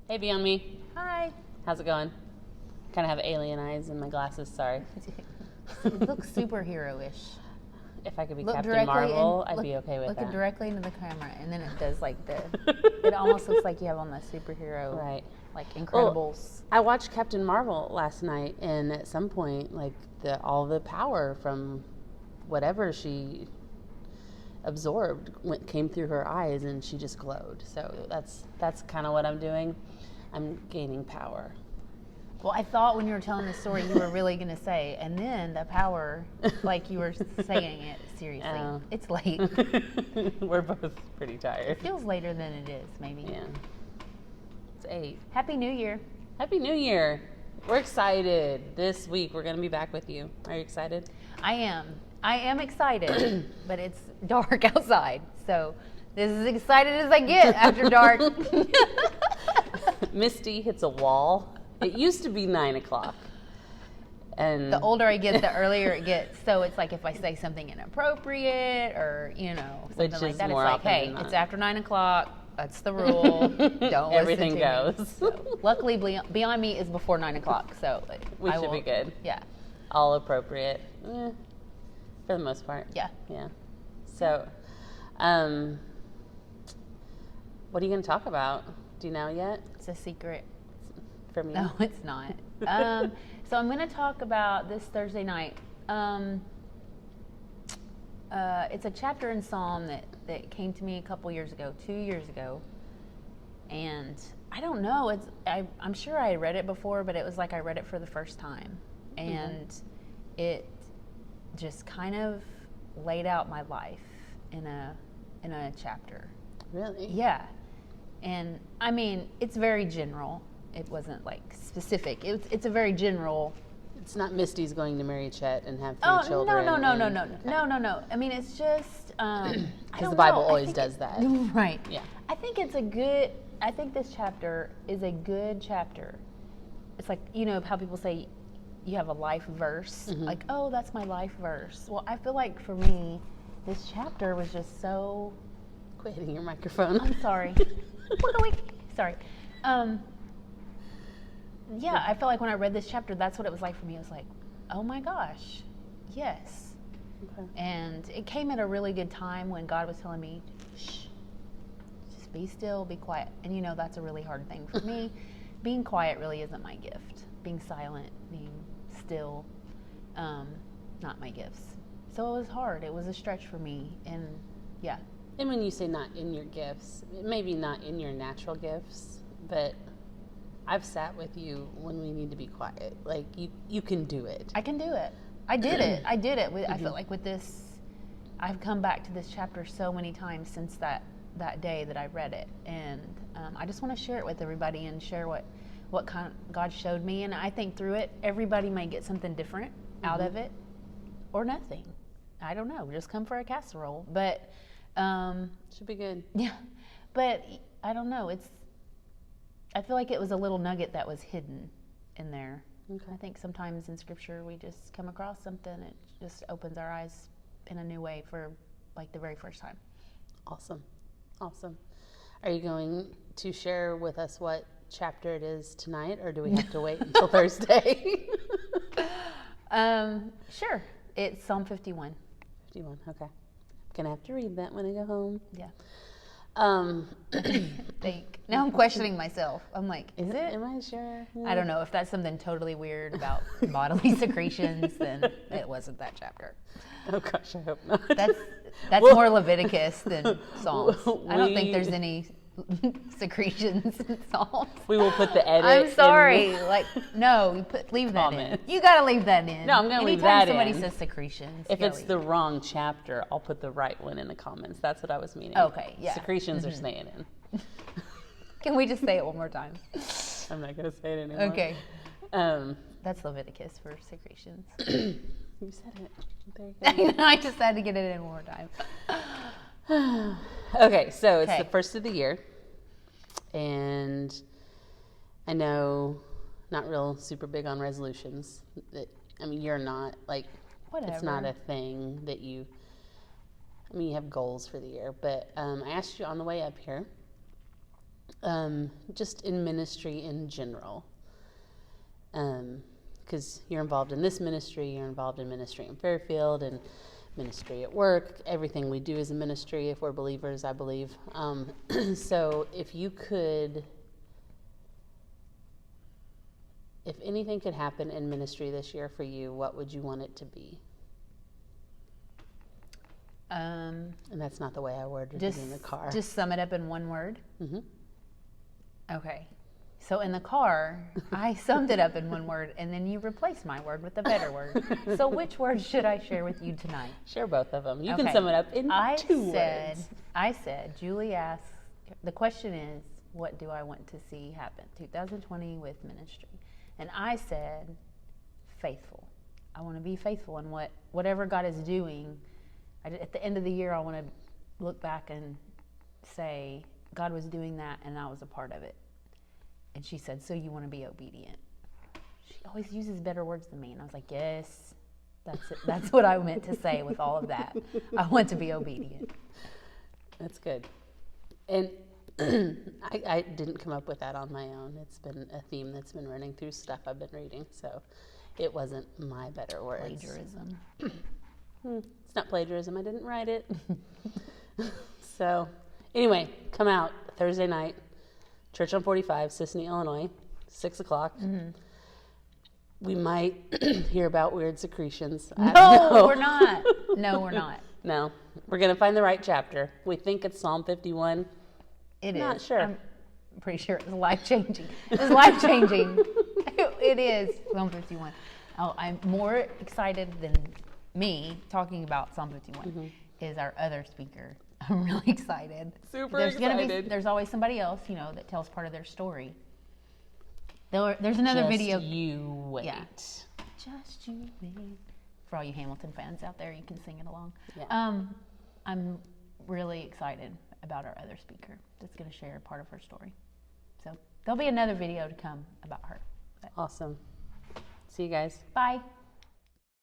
Hey, Beyond Me. Hi. How's it going? Kind of have alien eyes in my glasses, sorry. It looks superhero-ish. If I could be Captain Marvel, I'd be okay with that. Look directly into the camera, and then it does like the, it almost looks like you have on the superhero, Right. like Incredibles. Well, I watched Captain Marvel last night, and at some point, like all the power from whatever she absorbed came through her eyes, and she just glowed. So that's kind of what I'm doing. I'm gaining power. Well, I thought when you were telling the story, you were really going to say, and then the power, like you were saying it seriously. Oh. It's late. We're both pretty tired. It feels later than it is, maybe. Yeah. It's 8. Happy New Year. Happy New Year. We're excited. This week we're going to be back with you. Are you excited? I am excited, but it's dark outside. So this is as excited as I get after dark. Misty hits a wall. It used to be 9 o'clock. And the older I get, the earlier it gets. So it's like if I say something inappropriate or, something like that, it's like, hey, it's after 9 o'clock. That's the rule. Don't Everything listen to goes. me. So, luckily, Beyond Me is before 9 o'clock. So we should be good. Yeah. All appropriate. For the most part. Yeah. Yeah. So, what are you going to talk about? Do you know yet? It's a secret. From you? No, it's not. So I'm going to talk about this Thursday night. It's a chapter in Psalm that came to me a couple years ago, 2 years ago. And I don't know. I'm sure I had read it before, but it was like I read it for the first time. And it just kind of laid out my life in a chapter. Really? Yeah. And I mean, it's very general. It wasn't like specific. It's a very general. It's not Misty's going to marry Chet and have 3 children. No. I mean, it's just because the Bible always does that. Right. Yeah. I think this chapter is a good chapter. It's like, how people say you have a life verse. Mm-hmm. Like, oh, that's my life verse. Well, I feel like for me, this chapter was just so. Quit hitting your microphone. I'm sorry. Sorry. Yeah, I felt like when I read this chapter, that's what it was like for me. It was like, oh my gosh, yes. Okay. And it came at a really good time when God was telling me, shh, just be still, be quiet. And that's a really hard thing for me. Being quiet really isn't my gift. Being silent, being still, not my gifts. So it was hard. It was a stretch for me. And yeah. And when you say not in your gifts, maybe not in your natural gifts, but I've sat with you when we need to be quiet. Like, you can do it. I can do it. I did it. I feel like with this, I've come back to this chapter so many times since that day that I read it. And I just want to share it with everybody and share what kind of God showed me. And I think through it, everybody may get something different out of it or nothing. I don't know. Just come for a casserole. But should be good. Yeah. But I don't know. I feel like it was a little nugget that was hidden in there. Okay. I think sometimes in Scripture we just come across something, it just opens our eyes in a new way for like the very first time. Awesome. Are you going to share with us what chapter it is tonight, or do we have to wait until Thursday? Sure. It's Psalm 51. 51, okay. I'm going to have to read that when I go home. Yeah. Now I'm questioning myself. I'm like, is it? Am I sure? I don't know. If that's something totally weird about bodily secretions, then it wasn't that chapter. Oh gosh, I hope not. That's more Leviticus than Psalms. I don't think there's any secretions in Psalms. We will put the edit. I'm sorry. Leave that comments. in. You got to leave that in. No, I'm going to leave that in. Anytime somebody says secretions. If it's the wrong chapter, I'll put the right one in the comments. That's what I was meaning. Okay, yeah. Secretions are staying in. Can we just say it one more time? I'm not going to say it anymore. Okay. That's Leviticus for secretions. You said it. There you go. I just had to get it in one more time. Okay, so it's the first of the year. And I know, not real super big on resolutions. You're not, like, whatever. It's not a thing that you have goals for the year. But I asked you on the way up here just in ministry in general. Because you're involved in this ministry, you're involved in ministry in Fairfield and ministry at work. Everything we do is a ministry if we're believers, I believe. So if anything could happen in ministry this year for you, what would you want it to be? And that's not the way I worded it in the car. Just sum it up in one word? Mm-hmm. Okay. So in the car, I summed it up in one word, and then you replaced my word with a better word. So which word should I share with you tonight? Share both of them. You can sum it up in 2 words. I said, Julie asked, the question is, what do I want to see happen? 2020 with ministry. And I said, faithful. I want to be faithful in whatever God is doing. At the end of the year, I want to look back and say, God was doing that, and I was a part of it. And she said, so you want to be obedient? She always uses better words than me. And I was like, yes, that's it. That's what I meant to say with all of that. I want to be obedient. That's good. And I didn't come up with that on my own. It's been a theme that's been running through stuff I've been reading. So it wasn't my better words. Plagiarism. It's not plagiarism. I didn't write it. So anyway, come out Thursday night. Church on 45, Sisseton, Illinois, 6 o'clock. Mm-hmm. We might hear about weird secretions. No, we're not. No, we're not. No. We're going to find the right chapter. We think it's Psalm 51. It is. Not sure. I'm pretty sure it's life-changing. It's life-changing. It is, Psalm 51. Oh, I'm more excited than me talking about Psalm 51 is our other speaker. I'm really excited. Super excited. There's always somebody else, that tells part of their story. There's another video. Just you wait. Yeah. Just you wait. For all you Hamilton fans out there, you can sing it along. Yeah. I'm really excited about our other speaker that's going to share part of her story. So there'll be another video to come about her. Awesome. See you guys. Bye.